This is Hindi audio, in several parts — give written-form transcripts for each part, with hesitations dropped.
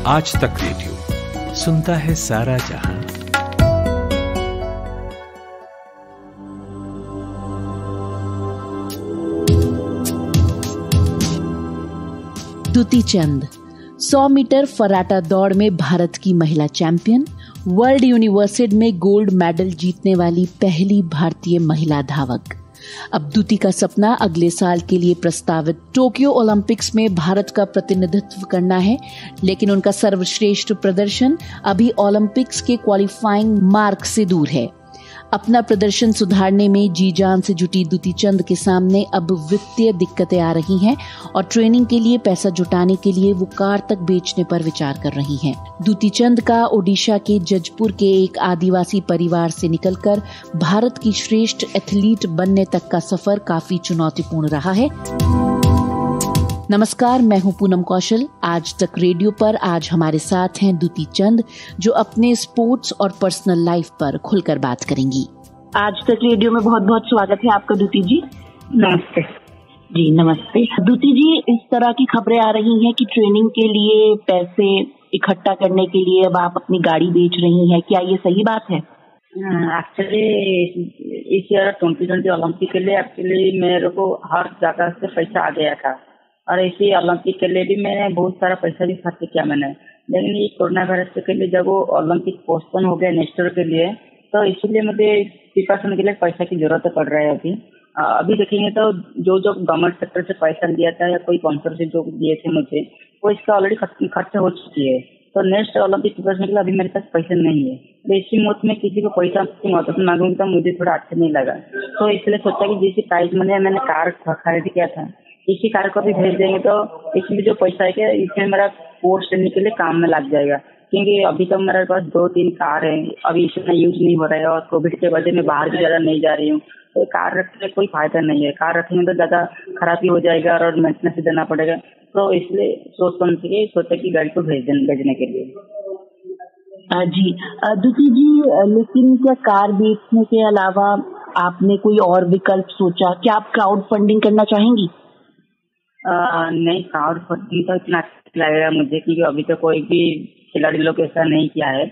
आज तक रेडियो सुनता है सारा जहां। दुती चंद 100 मीटर फराटा दौड़ में भारत की महिला चैंपियन, वर्ल्ड यूनिवर्सिटी में गोल्ड मेडल जीतने वाली पहली भारतीय महिला धावक। अब दुती का सपना अगले साल के लिए प्रस्तावित टोक्यो ओलंपिक्स में भारत का प्रतिनिधित्व करना है, लेकिन उनका सर्वश्रेष्ठ प्रदर्शन अभी ओलंपिक्स के क्वालिफाइंग मार्क से दूर है। अपना प्रदर्शन सुधारने में जी जान से जुटी दुती चंद के सामने अब वित्तीय दिक्कतें आ रही हैं और ट्रेनिंग के लिए पैसा जुटाने के लिए वो कार तक बेचने पर विचार कर रही हैं। दुती चंद का ओडिशा के जजपुर के एक आदिवासी परिवार से निकलकर भारत की श्रेष्ठ एथलीट बनने तक का सफर काफी चुनौतीपूर्ण रहा है। नमस्कार, मैं हूं पूनम कौशल। आज तक रेडियो पर आज हमारे साथ हैं दुती चंद, जो अपने स्पोर्ट्स और पर्सनल लाइफ पर खुलकर बात करेंगी। आज तक रेडियो में बहुत बहुत स्वागत है आपका दुती जी। नमस्ते जी। नमस्ते दुती जी, इस तरह की खबरें आ रही हैं कि ट्रेनिंग के लिए पैसे इकट्ठा करने के लिए अब आप अपनी गाड़ी बेच रही हैं, क्या ये सही बात है? एक्चुअली इस ईयर 2020 ओलंपिक के लिए एक्चुअली मेरे को हर जगह से पैसा आ गया था और इसी ओलंपिक के लिए भी मैंने बहुत सारा पैसा भी खर्च किया मैंने। लेकिन ये कोरोना वायरस के लिए जब वो ओलंपिक पोस्टपोन हो गया नेक्स्ट ईयर के लिए, तो इसीलिए मुझे प्रिपरेशन के लिए पैसा की जरूरत पड़ रहा है। अभी देखेंगे तो जो गवर्नमेंट सेक्टर से पैसा लिया था या कोई स्पॉन्सरशिप जो दिए थे मुझे, वो इसका ऑलरेडी खर्च हो चुकी है। तो नेक्स्ट ओलंपिक प्रिपरेशन के लिए अभी मेरे पास पैसे नहीं है। तो इसी मौत में किसी को पैसा की मदद मांगूंगी तो मुझे थोड़ा अच्छा नहीं लगा, तो इसलिए सोचा कि जिस प्राइस मैंने कार खरीद किया था इसी कार को भी भेज देंगे, तो इसमें जो पैसा है इसमें मेरा कोर्स करने के लिए काम में लग जाएगा। क्योंकि अभी तो मेरे पास 2-3 कार है, अभी इसमें यूज नहीं हो रहा है और कोविड के वजह में बाहर भी ज्यादा नहीं जा रही हूँ, तो कार रखने में कोई फायदा नहीं है। कार रखेंगे तो ज्यादा खराबी हो जाएगा और मेंटेनेंस देना पड़ेगा, तो इसलिए सोचा कि गाड़ी को भेजने के लिए। जी दुती जी, लेकिन क्या कार बेचने के अलावा आपने कोई और विकल्प सोचा? क्या आप क्राउड फंडिंग करना चाहेंगी? नहीं, क्राउड फंडिंग तो इतना लगेगा मुझे, क्योंकि अभी तो कोई भी खिलाड़ी लोग ऐसा नहीं किया है।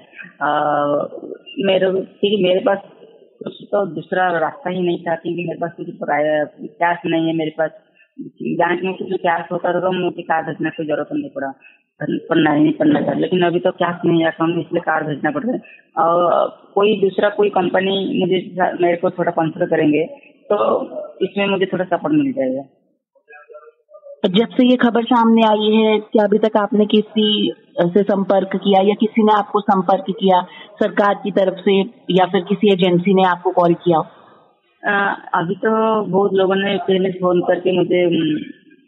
मेरे पास कुछ तो दूसरा रास्ता ही नहीं था, क्योंकि मेरे पास कुछ कैश नहीं है। मेरे पास बैंक में कुछ कैश होता तो मुझे कार भेजने की जरूरत नहीं पड़ना था, लेकिन अभी तो कैश नहीं है अकाउंट में, इसलिए कार भेजना पड़ रहा है। और कोई कंपनी मेरे को थोड़ा स्पॉन्सर करेंगे तो इसमें मुझे थोड़ा सपोर्ट मिल जाएगा। जब से ये खबर सामने आई है, क्या अभी तक आपने किसी से संपर्क किया या किसी ने आपको संपर्क किया सरकार की तरफ से, या फिर किसी एजेंसी ने आपको कॉल किया? अभी तो बहुत लोगों ने पहले फोन करके मुझे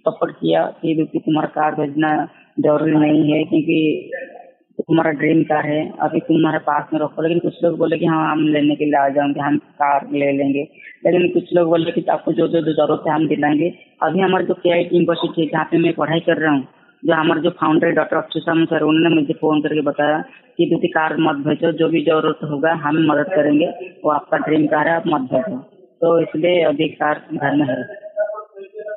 सपोर्ट किया कि तुम्हारा कार भेजना जरूरी नहीं है, क्योंकि तुम्हारा ड्रीम कार है, अभी तुम्हारे पास में रखो। लेकिन कुछ लोग बोले कि हाँ, हम लेने के लिए आ जाएंगे, हम कार ले लेंगे। लेकिन कुछ लोग बोले कि आपको जो जरूरत है हम दिलाएंगे। अभी हमारे जो KIT यूनिवर्सिटी है जहाँ पे मैं पढ़ाई कर रहा हूँ, जो हमारे जो फाउंडर डॉक्टर अक्षुसाम सर, उन्होंने मुझे फोन करके बताया कि दुती कार मत भेजो, जो भी जरूरत होगा हम मदद करेंगे, वो आपका ड्रीम कार है, आप मत भेजो। तो इसलिए अभी कार घर में है।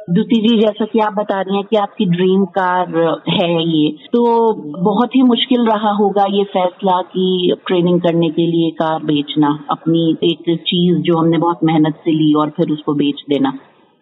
दुती जी, जैसा कि आप बता रही हैं कि आपकी ड्रीम कार है ये, तो बहुत ही मुश्किल रहा होगा ये फैसला कि ट्रेनिंग करने के लिए कार बेचना, अपनी एक चीज जो हमने बहुत मेहनत से ली और फिर उसको बेच देना।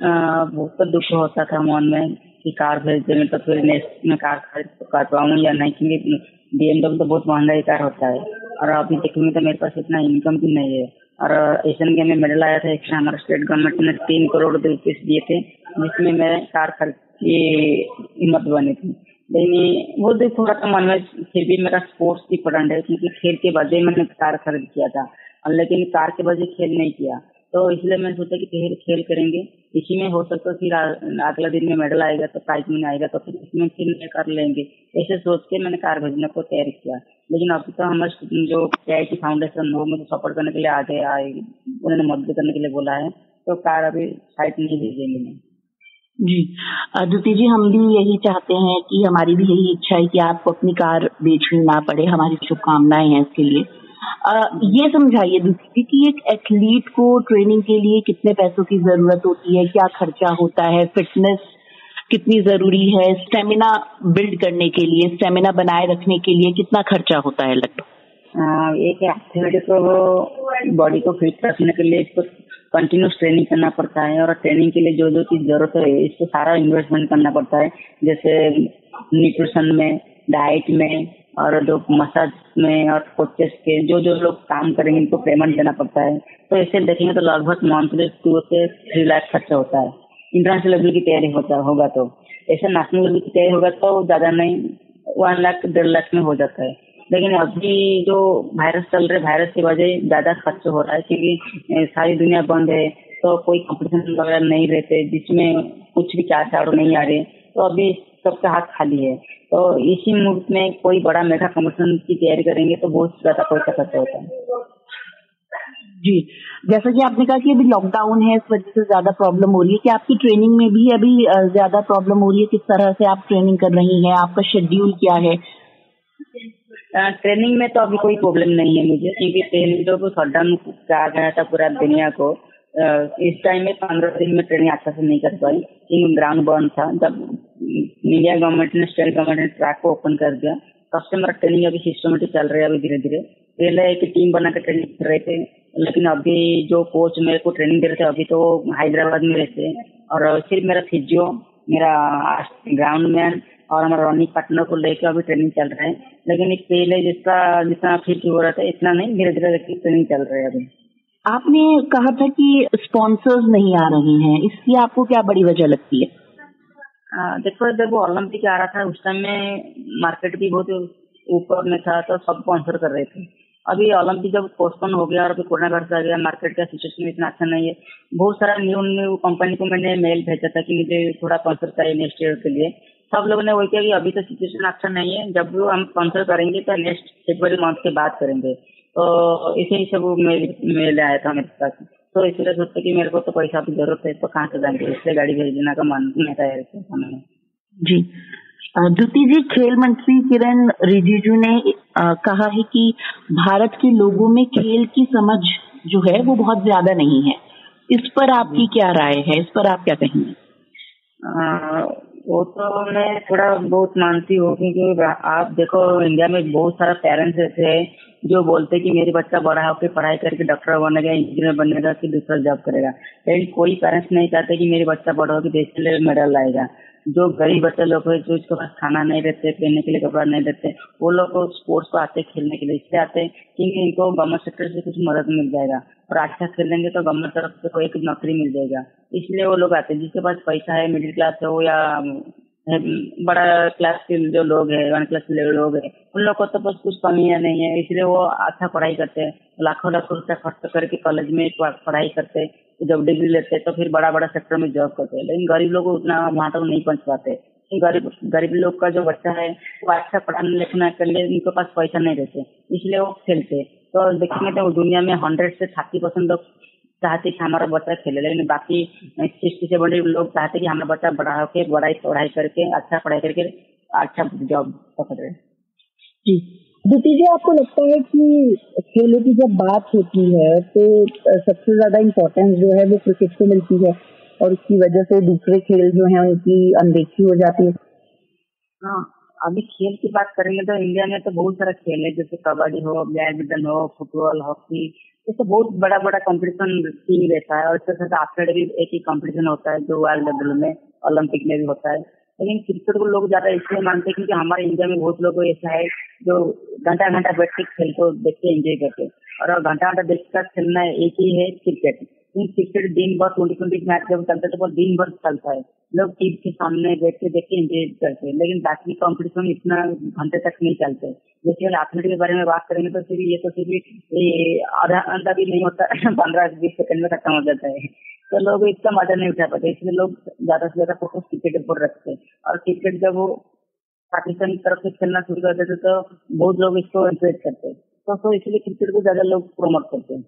बहुत तो दुख होता था मन में कि कार भेज देंगे तो फिर नेक्स्ट में कार कर पाऊँ या नहीं, क्योंकि BMW तो बहुत महंगा ही कार होता है और अभी देखूंगी तो मेरे पास इतना इनकम भी नहीं है। और एशियन गेम में मेडल आया था, एक हमारा स्टेट गवर्नमेंट ने 3 करोड़ रुपए दिए थे, जिसमें मैं कार खरीद की हिम्मत बनी थी। लेकिन वो देख थोड़ा सा मन में फिर भी मेरा स्पोर्ट्स की पसंद है, क्योंकि खेल के वजह मैंने कार खरीद किया था, लेकिन कार के वजह खेल नहीं किया। तो इसलिए मैंने सोचा कि खेल करेंगे, इसी में हो सकता है फिर अगला दिन में मेडल आएगा तो प्राइज मनी आएगा, तो फिर इसमें फिर कर लेंगे। ऐसे सोच के मैंने कार भेजने को तैयारी किया। लेकिन अभी तो हमारे जो KIT फाउंडेशन वो मुझे सपोर्ट करने के लिए आए, उन्होंने मदद करने के लिए बोला है, तो कार अभी साइड नहीं भेजेंगे नहीं। जी दुती जी, हम भी यही चाहते हैं कि हमारी भी यही इच्छा है कि आपको अपनी कार बेचनी ना पड़े। हमारी शुभकामनाएं हैं इसके लिए। ये समझाइए दुती जी कि एक एथलीट को ट्रेनिंग के लिए कितने पैसों की जरूरत होती है, क्या खर्चा होता है, फिटनेस कितनी जरूरी है? स्टेमिना बिल्ड करने के लिए, स्टेमिना बनाए रखने के लिए कितना खर्चा होता है लगभग? एक एक्टिविटी को बॉडी को फिट रखने के लिए इसको कंटिन्यूस ट्रेनिंग करना पड़ता है, और ट्रेनिंग के लिए जो जो चीज जरूरत है इसको सारा इन्वेस्टमेंट करना पड़ता है, जैसे न्यूट्रिशन में, डाइट में, और जो मसाज में, और कोचेस के जो जो लोग काम करेंगे इनको पेमेंट देना पड़ता है। तो ऐसे देखेंगे तो लगभग मंथली 2 से 3 लाख खर्चा होता है। इंटरनेशनल लेवल की तैयारी होगा तो, ऐसे नेशनल लेवल की तैयारी होगा तो ज्यादा नहीं, 1 लाख 1.5 लाख में हो जाता है। लेकिन अभी जो वायरस चल रहा है, वायरस की वजह ज्यादा खर्च हो रहा है, क्योंकि सारी दुनिया बंद है, तो कोई कंपटीशन वगैरह नहीं रहते, जिसमें कुछ भी चार चार नहीं आ रहे, तो अभी सबका हाथ खाली है। तो इसी मुहूर्त में कोई बड़ा मेगा कंपटीशन की तैयारी करेंगे तो बहुत ज्यादा पैसा खर्च होता है। जी, जैसा कि आपने कहा कि अभी लॉकडाउन है, इस वजह से ज्यादा प्रॉब्लम हो रही है, कि आपकी ट्रेनिंग में भी अभी ज्यादा प्रॉब्लम हो रही है? किस तरह से आप ट्रेनिंग कर रही हैं? आपका शेड्यूल क्या है? ट्रेनिंग में तो अभी कोई प्रॉब्लम नहीं है मुझे, क्योंकि पहले जो शटडाउन कहा गया था पूरा दुनिया को, इस टाइम में 15 दिन में ट्रेनिंग अच्छा से नहीं कर पाई, क्योंकि ग्राउंड बंद था। जब इंडिया गवर्नमेंट ने, स्टेट गवर्नमेंट ने ट्रैक को ओपन कर दिया, तब से मेरा ट्रेनिंग अभी सिस्टमेटिक चल रहा है। अभी धीरे धीरे पहले एक टीम बना कर ट्रेनिंग कर रहे थे, लेकिन अभी जो कोच मेरे को ट्रेनिंग दे रहे थे अभी तो हैदराबाद में रहते हैं, और सिर्फ मेरा फिजियो, मेरा ग्राउंड मैन और हमारा रनिंग पार्टनर को लेकर अभी ट्रेनिंग चल रहा है। लेकिन एक पहले जितना फिट हो रहा था इतना नहीं, धीरे धीरे ट्रेनिंग चल रहा है अभी। आपने कहा था कि स्पॉन्सर्स नहीं आ रहे हैं, इसकी आपको क्या बड़ी वजह लगती है? देखो, जब वो ओलंपिक आ रहा था उस टाइम में मार्केट भी बहुत ऊपर में था, तो सब स्पॉन्सर कर रहे थे। अभी ओलंपिक जब पोस्टपोन हो गया और अभी कोरोना वायरस आ गया, मार्केट का सिचुएशन इतना अच्छा नहीं है। बहुत सारा न्यू कंपनी को मैंने मेल भेजा था कि मुझे थोड़ा स्पॉन्सर चाहिए नेक्स्ट ईयर के लिए। सब लोगों ने वही किया कि अभी तो सिचुएशन अच्छा नहीं है, जब भी हम स्पॉन्सर करेंगे तो नेक्स्ट फरवरी मंथ के बाद करेंगे। तो इसी से वो मेल आया था मेरे पास, तो इसलिए सोचते कि मेरे को तो पैसा की जरूरत है, तो कहाँ से जाएंगे, इसलिए गाड़ी भेज देने का मन नहीं था मैंने। जी, द्युति जी, खेल मंत्री किरण रिजिजू ने कहा है कि भारत के लोगों में खेल की समझ जो है वो बहुत ज्यादा नहीं है। इस पर आपकी क्या राय है? इस पर आप क्या कहेंगे? वो तो मैं थोड़ा बहुत मानती हूँ, क्योंकि आप देखो इंडिया में बहुत सारा पेरेंट्स ऐसे हैं जो बोलते हैं कि मेरे बच्चा बड़ा होकर पढ़ाई करके डॉक्टर बनेगा, इंजीनियर बनेगा, कि दूसरा जॉब करेगा। लेकिन कोई पेरेंट्स नहीं चाहते कि मेरे बच्चा बड़ा होकर देश के लिए मेडल लाएगा। जो गरीब बच्चे लोग हैं, जो इसके पास खाना नहीं रहते, पहनने के लिए कपड़ा नहीं रहते, वो लोग को स्पोर्ट्स को आते खेलने के लिए, इसलिए आते हैं क्योंकि इनको गवर्नमेंट सेक्टर से कुछ मदद मिल जाएगा, और अच्छा खेलेंगे तो गवर्नमेंट तरफ से कोई एक नौकरी मिल जाएगा, इसलिए वो लोग आते हैं। जिसके पास पैसा है, मिडिल क्लास हो या बड़ा क्लास के जो लोग हैं, 1 क्लास के लोग हैं, उन लोग को तो बस कुछ कमियां नहीं है, इसलिए वो अच्छा पढ़ाई करते हैं, लाखों लाखों रुपया खर्च करके कॉलेज में पढ़ाई करते हैं, जब डिग्री लेते हैं तो फिर बड़ा बड़ा सेक्टर में जॉब करते हैं। लेकिन गरीब लोग उतना वहां तक नहीं पहुंच पाते। गरीब लोग का जो बच्चा है वो अच्छा पढ़ाने लिखना के लिए उनके पास पैसा नहीं रहते, इसलिए वो खेलते। तो देखेंगे तो दुनिया में 100 से 30% लोग चाहते कि हमारा बच्चा खेले, लेकिन बाकी 60 से 70 लोग चाहते कि हमारा बच्चा बड़ा होकर बड़ा पढ़ाई करके अच्छा पढ़ाई करके अच्छा जॉब पकड़े। जी, द्युति जी, आपको लगता है कि खेलों की जब बात होती है तो सबसे ज्यादा इम्पोर्टेंस जो है वो क्रिकेट को मिलती है, और उसकी वजह से दूसरे खेल जो है उनकी अनदेखी हो जाती है? हाँ, अभी खेल की बात करेंगे तो इंडिया में तो बहुत सारा खेल है, जैसे कबड्डी हो, बैडमिंटन हो, फुटबॉल, हॉकी, जैसे बहुत बड़ा बड़ा कंपटीशन टीम रहता है। और इसके साथ एथलेट भी एक ही कंपटीशन होता है जो वर्ल्ड लेवल में, ओलंपिक में भी होता है। लेकिन क्रिकेट को लोग ज्यादा इसलिए मानते हैं क्योंकि हमारे इंडिया में बहुत लोग ऐसा है जो घंटा घंटा बैठ के खेल को देख के एंजॉय करते हैं, और घंटा घंटा देख कर खेलना एक ही है क्रिकेट। क्रिकेट दिन भर 20-20 मैच जब चलता है तो दिन भर चलता है, लोग टीवी के सामने बैठ के देख के एंजॉय करते हैं। लेकिन बाकी कंपटीशन इतना घंटे तक नहीं चलते। जैसे एथलीट के बारे में बात करेंगे तो सिर्फ आधा घंटा भी नहीं होता 15-20 सेकंड में खत्म हो जाता है, तो लोग इतना मजा नहीं उठा पाते, इसलिए लोग ज्यादा से ज्यादा फोकस क्रिकेट के ऊपर रखते हैं। और क्रिकेट जब वो पाकिस्तान की तरफ से खेलना शुरू कर देते तो बहुत लोग इसको एंकरेज करते हैं, तो इसलिए क्रिकेट को ज्यादा लोग प्रमोट करते हैं।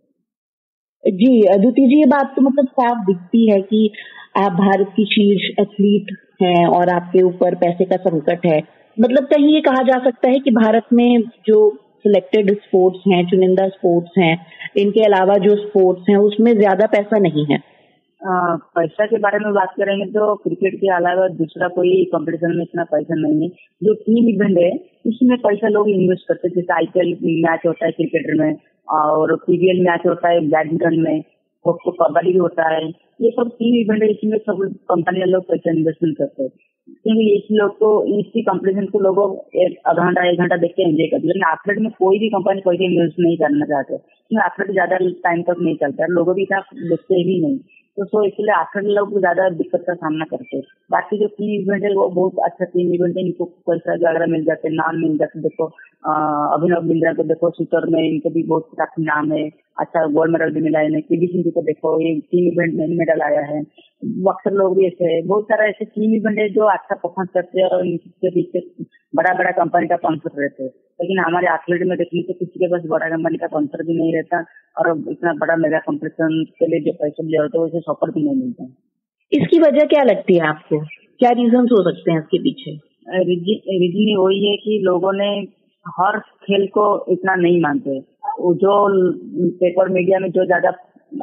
जी, द्युति जी, ये बात तो मतलब साफ दिखती है कि आप भारत की शीर्ष एथलीट हैं और आपके ऊपर पैसे का संकट है। मतलब कहीं ये कहा जा सकता है कि भारत में जो सिलेक्टेड स्पोर्ट्स हैं, चुनिंदा स्पोर्ट्स हैं, इनके अलावा जो स्पोर्ट्स हैं उसमें ज्यादा पैसा नहीं है। पैसा के बारे में बात करेंगे तो क्रिकेट के अलावा दूसरा कोई कंपटीशन में इतना पैसा नहीं है। जो टीम इवेंट है इसमें पैसा लोग इन्वेस्ट करते हैं, जैसे आईपीएल मैच होता है क्रिकेट में, और पीवीएल मैच होता है बैडमिंटन में, खो खो कबड्डी भी होता है। ये सब टीम इवेंट है, इसमें सब कंपनी लोग पैसा इन्वेस्टमेंट करते हैं, क्योंकि इस लोग को इसी कंपटीशन को लोगों आधा घंटा 1 घंटा देख के एंजॉय करते हैं। लेकिन एथलेट में कोई भी कंपनी पैसा इन्वेस्ट नहीं करना चाहते, क्योंकि एथलेट ज्यादा टाइम तक नहीं चलता है, लोगों भी इतना देखते ही नहीं। तो इसलिए एथलेट लोग ज्यादा दिक्कत का सामना करते हैं। बाकी जो टीम इवेंट है वो बहुत अच्छा टीम इवेंट है, इनको पैसा वगैरह मिल जाते हैं, नाम मिल जाते। देखो अभिनव बिंद्रा को देखो, शूटर में इनको भी बहुत काफी नाम है, अच्छा गोल्ड मेडल भी मिला है। पीवी सिंधु को देखो, ये टीम इवेंट में मेडल आया है। बक्सर लोग भी ऐसे है, बहुत सारा ऐसे टीम इवेंट है जो अच्छा परफॉर्म करते हैं और इनके पीछे बड़ा बड़ा कंपनी का स्पॉन्सर रहते हैं। लेकिन हमारे एथलेट में देखने से किसी के पास बड़ा कंपनी का स्पॉन्सर भी नहीं रहता, और इतना बड़ा मेगा कॉम्पिटिशन के लिए जो पैसा दिया होता है उसे सपोर्ट भी नहीं मिलता। इसकी वजह क्या लगती है आपको, क्या रीजन हो सकते हैं इसके पीछे? रीजन वही है कि लोगों ने हर खेल को इतना नहीं मानते। जो पेपर मीडिया में जो ज्यादा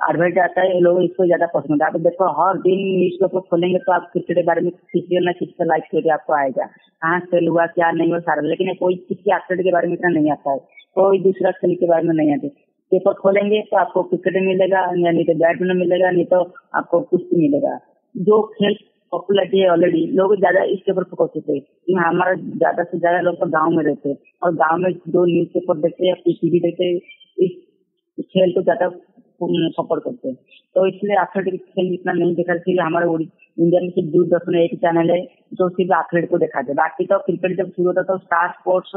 एडवर्टाइज आता है लोग इसको ज्यादा पसंद है। आप देखो हर दिन न्यूज पेपर खोलेंगे तो आप क्रिकेट के बारे में किसी न किसी का लाइव स्टोरी आपको आएगा, कहाँ खेल हुआ क्या नहीं हुआ सारा। लेकिन कोई किसी एथलीट के बारे में इतना नहीं आता है, कोई दूसरा खेल के बारे में नहीं आते। पेपर खोलेंगे तो आपको क्रिकेट मिलेगा, या नहीं तो बैडमिंटन मिलेगा, नहीं तो आपको कुश्ती मिलेगा। जो खेल पॉपुलरिटी है ऑलरेडी, लोग ज्यादा इसके ऊपर फोकस होते हैं। हमारा ज्यादा से ज्यादा लोग तो गाँव में रहते हैं, और गाँव में जो न्यूज पेपर देखते हैं या टीवी देखते हैं इस खेल को ज्यादा सपोर्ट करते हैं। तो इसलिए एथलेटिक खेल इतना नहीं देखा। इसलिए हमारे इंडिया में सिर्फ दूरदर्शन एक चैनल है जो सिर्फ एथलेट को दिखाते। बाकी तो क्रिकेट जब शुरू होता तो स्टार स्पोर्ट्स,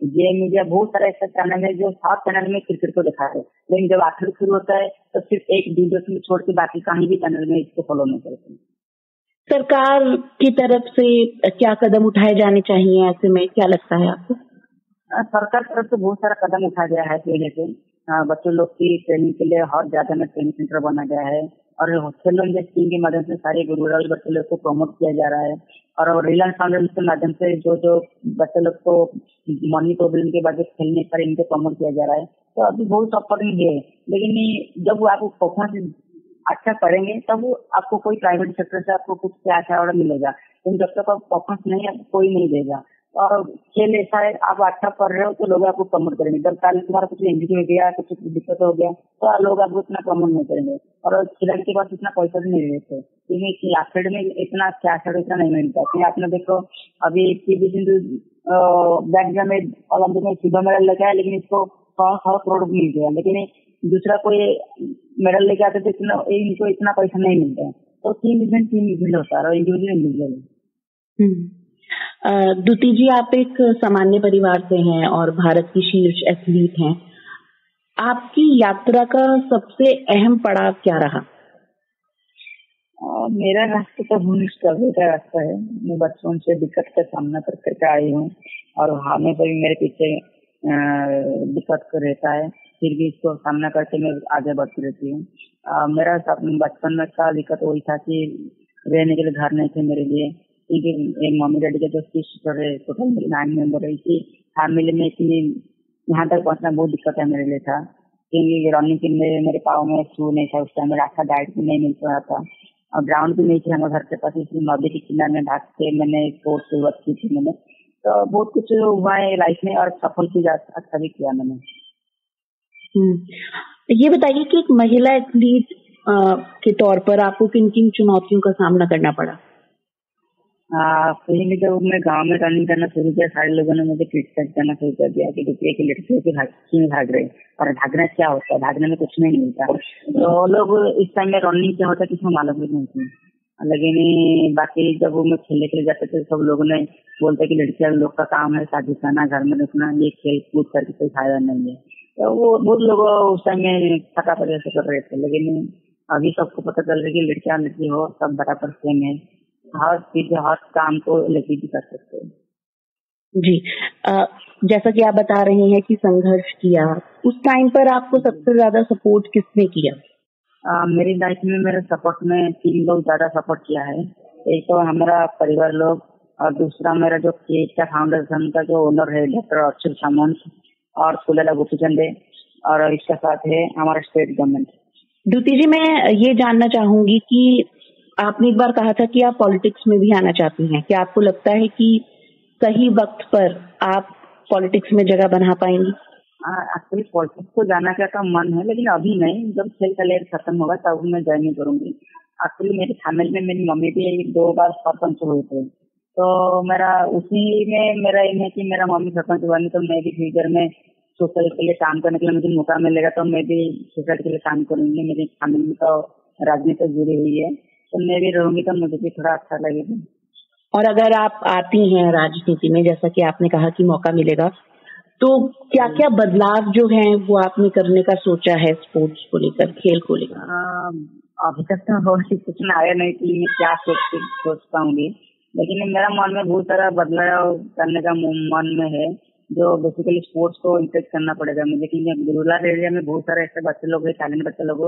जे मीडिया, बहुत सारे ऐसे चैनल है जो 7 चैनल में क्रिकेट को दिखाते हैं। लेकिन जब एथलेट शुरू होता है तो सिर्फ एक दूरदर्शन छोड़ के बाकी कहीं भी चैनल में इसको फॉलो नहीं करते। सरकार की तरफ से क्या कदम उठाए जाने चाहिए, ऐसे में क्या लगता है आपको? सरकार की तरफ से बहुत सारा कदम उठाया गया है पहले से। बच्चों लोग की ट्रेनिंग के लिए हर ज्यादा में ट्रेनिंग सेंटर बना गया है, और खेलो इंडिया स्कीम के माध्यम से सारे रूरल बच्चे लोग को प्रमोट किया जा रहा है। और रिलायंस फाउंडेशन के माध्यम से जो बच्चे लोग को मनी प्रॉब्लम के बाद खेलने पर इनको प्रमोट किया जा रहा है। तो अभी बहुत सपोर्टिंग है, लेकिन जब आप परफॉर्मेंस अच्छा करेंगे तब आपको कोई प्राइवेट सेक्टर से आपको कुछ कैश ऑर्डर मिलेगा। लेकिन जब तक आप परफॉर्मेंस नहीं है कोई नहीं देगा। और खेल ऐसा है, आप अच्छा कर रहे हो तो लोग आपको प्रमोट करेंगे। जब कल तुम्हारा कुछ इंजरी हो गया, कुछ दिक्कत हो गया, तो लोग आपको इतना प्रमोट नहीं करेंगे। और खिलाड़ी के पास इतना पैसा भी नहीं रहते, क्योंकि एथलीट में इतना कैश ऑर्डर इतना नहीं मिलता। क्योंकि आपने देखो अभी पीवी सिंधु बैडमिंटन में ओलंपिक में सिल्वर मेडल लेके आया, लेकिन इसको 100 करोड़ मिल गया। लेकिन दूसरा कोई मेडल लेके आते तो इनको इतना पैसा नहीं मिलता है। तो टीम इवेंट होता है और इंडिविजुअल। द्युति जी, आप एक सामान्य परिवार से हैं और भारत की शीर्ष एथलीट हैं। आपकी यात्रा का सबसे अहम पड़ाव क्या रहा? मेरा रास्ता तो स्ट्रगल का रास्ता है। मैं बचपन से दिक्कत का सामना करके आई हूँ, और हमेशा भी मेरे पीछे दिक्कत रहता है, फिर भी इसको सामना करके मैं आगे बढ़ती रहती हूँ। मेरा बचपन में का दिक्कत वही था कि रहने के लिए घर नहीं थे मेरे लिए, क्योंकि मम्मी डैडी के जो सिस्टर है, टोटल 9 मेंबर है। इसी फैमिली में इतनी यहाँ तक पहुँचना बहुत दिक्कत है मेरे लिए था, क्योंकि रनिंग के लिए मेरे पाँव में शू नहीं था, उस टाइम मेरा अच्छा डाइट भी नहीं मिल रहा था, और ग्राउंड भी नहीं थी हमारे घर के पास। इसलिए नदी के किनारे में भाग के मैंने स्पोर्ट्स शुरुआत की थी मैंने। तो बहुत कुछ हुआ है लाइफ में, और सफल भी अच्छा भी किया मैंने। ये बताइए कि एक महिला एथलीट के तौर पर आपको किन किन चुनौतियों का सामना करना पड़ा? पहले जब मैं गांव में रनिंग करना शुरू किया, सारे लोगों ने मुझे क्रिटिसाइज करना शुरू कर दिया कि देखिए कि लड़कियों के क्यों भाग रहे, और भागना क्या होता है, भागने में कुछ नहीं मिलता। तो लोग इस टाइम में रनिंग क्या होता है किसी मालूम भी नहीं थी। लेकिन बाकी जब मैं खेलने के लिए जाते थे, सब लोगों ने बोलते कि लड़कियां लोग का काम है शादी करना, घर में रखना, ये खेल कूद करके कोई फायदा नहीं है। तो वो बहुत लोग उस टाइम में थका पर ऐसे कर रहे थे। लेकिन अभी सबको पता चल रहा है कि लड़कियां लड़की हो सब बराबर सेम है, हर चीज हर काम को लड़की भी कर सकते हैं। जी, जैसा कि आप बता रहे हैं कि संघर्ष किया, उस टाइम पर आपको सबसे ज्यादा सपोर्ट किसने किया? मेरी लाइफ में मेरे सपोर्ट में 3 लोग ज्यादा सपोर्ट किया है। एक तो हमारा परिवार लोग, और दूसरा मेरा जो केज का फाउंडेशन का जो ओनर है डॉक्टर अक्षर सामंत और फुलेला गोपीचंद, और इसके साथ है हमारा स्टेट गवर्नमेंट। द्युति जी, मैं ये जानना चाहूंगी कि आपने एक बार कहा था कि आप पॉलिटिक्स में भी आना चाहती हैं। क्या आपको लगता है कि सही वक्त पर आप पॉलिटिक्स में जगह बना पाएंगी? एक्चुअली पॉलिटिक्स को जाना का मन है, लेकिन अभी नहीं। जब खेल का लेयर खत्म होगा तब मैं ज्वाइन करूंगी। एक्चुअली मेरी फैमिली में मेरी मम्मी भी 2 बार सरपंच हुए थे, तो मेरा उसी में मेरा एम है कि मेरा मम्मी सरपंच हुआ नहीं तो मैं भी फ्यूचर में सोसाइटी के लिए काम करने के लिए मुझे मौका मिलेगा तो मैं भी सोसाइटी के लिए काम करूंगी। मेरी फैमिली तो राजनीति से जुड़ी हुई है, तो मैं भी रहूंगी तो मुझे भी थोड़ा अच्छा लगेगा। और अगर आप आती हैं राजनीति में, जैसा कि आपने कहा कि मौका मिलेगा, तो क्या क्या बदलाव जो हैं वो आपने करने का सोचा है स्पोर्ट्स को लेकर, खेल को लेकर? अभी तक तो कुछ आया नहीं कि मैं क्या सोच पाऊंगी, लेकिन मेरा मन में बहुत सारा बदलाव करने का मन में है, जो बेसिकली स्पोर्ट्स को इंकरेज करना पड़ेगा मुझे। क्योंकि रूरल एरिया में बहुत सारे ऐसे बच्चे लोग हैं, टैलेंट बच्चे लोग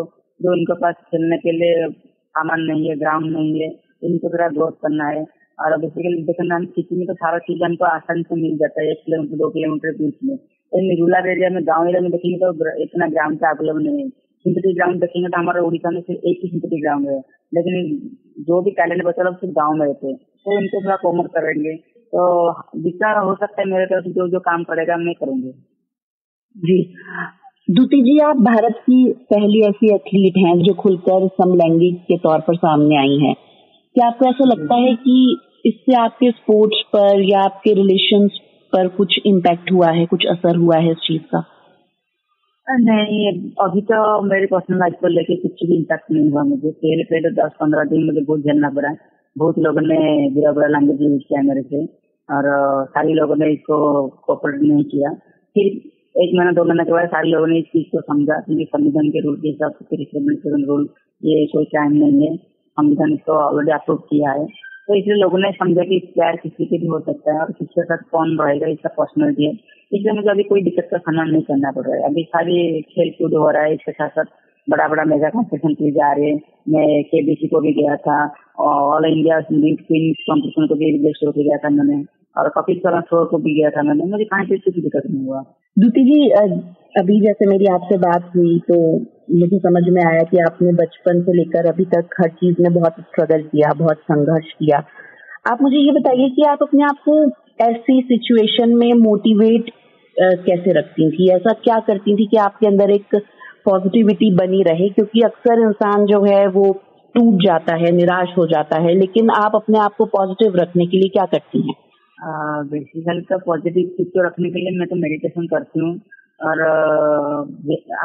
जो इनके पास खेलने के लिए सामान नहीं है, ग्राउंड नहीं है, इनको थोड़ा ग्रोथ करना है। और बेसिकली देखना हम सिटी में तो सारा चीज हमको आसानी से मिल जाता है, 1 किलोमीटर 2 किलोमीटर बीच में। लेकिन रूरल एरिया में, गाँव एरिया में देखेंगे तो इतना ग्राउंड का अवेलेबल नहीं है। सिंथेटिक ग्राउंड देखेंगे तो हमारा उड़ीसा में सिर्फ 1 ही सिंथेटिक ग्राउंड है, लेकिन जो भी टैलेंट बच्चे लोग सिर्फ गाँव में रहते हैं, तो इनको थोड़ा कोमर करेंगे तो जितना हो सकता है मेरे तरफ जो काम पड़ेगा मैं करूंगी। जी द्युति जी, आप भारत की पहली ऐसी एथलीट हैं जो खुलकर समलैंगिक के तौर पर सामने आई हैं। क्या आपको ऐसा लगता है कि इससे आपके स्पोर्ट्स पर या आपके रिलेशंस पर कुछ इम्पैक्ट हुआ है, कुछ असर हुआ है इस चीज का? नहीं, अभी तो मेरी पर्सनल लाइफ को लेके कुछ भी इम्पैक्ट नहीं हुआ मुझे। पहले 10-15 दिन मुझे बहुत झेलना पड़ा। बहुत लोगों ने बुरा लैंग्वेज यूज किया मेरे से, और सारे लोगों ने इसको कोऑपरेट नहीं किया। फिर 1 महीना 2 महीने के बाद सारे लोगों ने इस चीज को समझा कि संविधान के रूल के हिसाब से रूल ये कोई क्राइम नहीं है, संविधान इसको ऑलरेडी अप्रूव किया है। तो इसलिए लोगों ने समझा कि प्यार किसी के भी हो सकता है और किसके साथ कौन रहेगा इसका पर्सनलिटी है। इसलिए मुझे अभी कोई दिक्कत का सामना नहीं करना पड़ रहा है। अभी सारी खेल कूद हो रहा है, इसके साथ साथ बड़ा मेगा कॉम्पिटिशन किए जा रहे हैं। मैं केबीसी को भी गया था, ऑल इंडिया कॉम्पिटिशन को भी रिक्वेस्ट होकर गया था मैंने, और कपिल शर्मा शो को भी गया था मैंने। मुझे कहीं से कुछ दिक्कत नहीं हुआ। द्युति जी, अभी जैसे मेरी आपसे बात हुई तो मुझे समझ में आया कि आपने बचपन से लेकर अभी तक हर चीज में बहुत स्ट्रगल किया, बहुत संघर्ष किया। आप मुझे ये बताइए कि आप अपने आप को ऐसी सिचुएशन में मोटिवेट कैसे रखती थी? ऐसा क्या करती थी कि आपके अंदर एक पॉजिटिविटी बनी रहे? क्योंकि अक्सर इंसान जो है वो टूट जाता है, निराश हो जाता है, लेकिन आप अपने आप को पॉजिटिव रखने के लिए क्या करती हैं? बेसिकली तो पॉजिटिव चीज को रखने के लिए मैं तो मेडिटेशन करती हूँ, और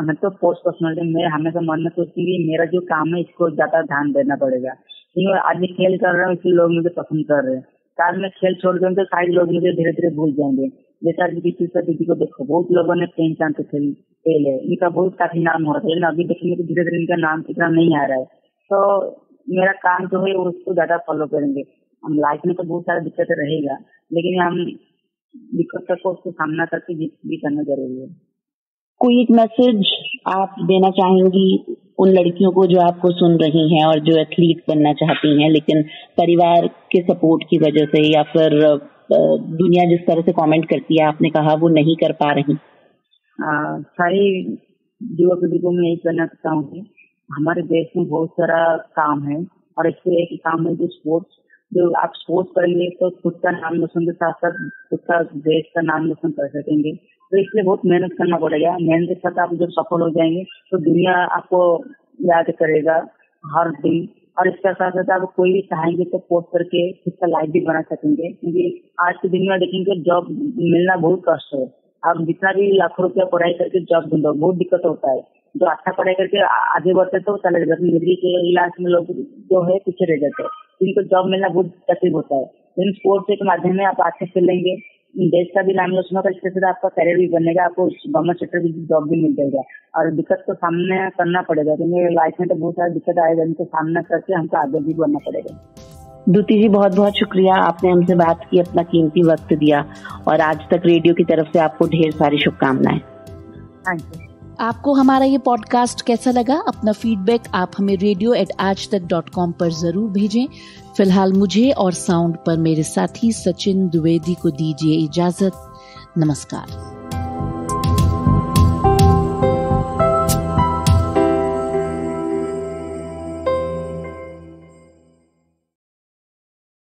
मैं तो पोस्ट पर्सनली मैं हमेशा मन में सोचती हूँ मेरा जो काम है इसको ज्यादा ध्यान देना पड़ेगा। क्योंकि आज मैं खेल कर रहा हूँ इसलिए लोग मुझे पसंद कर रहे हैं। काल में खेल छोड़ दूँ तो सारे लोग मुझे धीरे धीरे भूल जाएंगे। जैसा दीदी को देखो, बहुत लोगों ने प्रेमचंद से खेल है, इनका बहुत काफी नाम हो रहा है, लेकिन अभी देखेंगे तो धीरे धीरे इनका नाम इतना नहीं आ रहा है। तो मेरा काम जो है उसको ज्यादा फॉलो करेंगे। हम लाइफ में तो बहुत सारा दिक्कतें रहेगा, लेकिन हम दिक्कतों को उसको सामना करके भी करना जरूरी है। कोई एक मैसेज आप देना चाहेंगी उन लड़कियों को जो आपको सुन रही हैं और जो एथलीट बनना चाहती हैं, लेकिन परिवार के सपोर्ट की वजह से या फिर दुनिया जिस तरह से कमेंट करती है, आपने कहा, वो नहीं कर पा रही? सारी युवा पीढ़ी को मैं यही कहना चाहता हूँ कि हमारे देश में बहुत सारा काम है, और इससे एक काम है जो स्पोर्ट्स। जो आप स्पोर्ट्स करेंगे तो खुद का नाम रोशन के साथ साथ खुद का देश का नाम रोशन कर सकेंगे। तो इसलिए बहुत मेहनत करना पड़ेगा। मेहनत के साथ आप जब सफल हो जाएंगे तो दुनिया आपको याद करेगा हर दिन। और इसके साथ साथ आप कोई भी चाहेंगे तो पोस्ट करके खुद का लाइफ भी बना सकेंगे, क्योंकि आज की दुनिया देखेंगे जॉब मिलना बहुत कष्ट है। आप जितना भी लाखों रुपया पढ़ाई करके जॉब ढूंढो बहुत दिक्कत होता है। जो अच्छा पढ़ाई करके आगे बढ़ते तो चले जाते, डिग्री के इलाज में लोग जो है पीछे रह जाते हैं, इनको जॉब मिलना बहुत तकलीफ होता है। लेकिन स्पोर्ट्स के माध्यम में आप अच्छे से लेंगे, देश का भी नाम रोशन होगा, इसके साथ आपका करियर भी बनेगा, आपको गवर्नमेंट सेक्टर में जॉब भी मिल जाएगा। और दिक्कत को सामना करना पड़ेगा, क्योंकि लाइफ में तो बहुत सारी दिक्कत आएगा, इनको सामना करके हमको आगे भी बढ़ना पड़ेगा। द्युति जी, बहुत बहुत शुक्रिया, आपने हमसे बात की, अपना कीमती वक्त दिया, और आज तक रेडियो की तरफ से आपको ढेर सारी शुभकामनाएं। Thank you. आपको हमारा ये पॉडकास्ट कैसा लगा? अपना फीडबैक आप हमें radio@aajtak.com पर जरूर भेजें। फिलहाल मुझे और साउंड पर मेरे साथी सचिन द्विवेदी को दीजिए इजाजत। नमस्कार।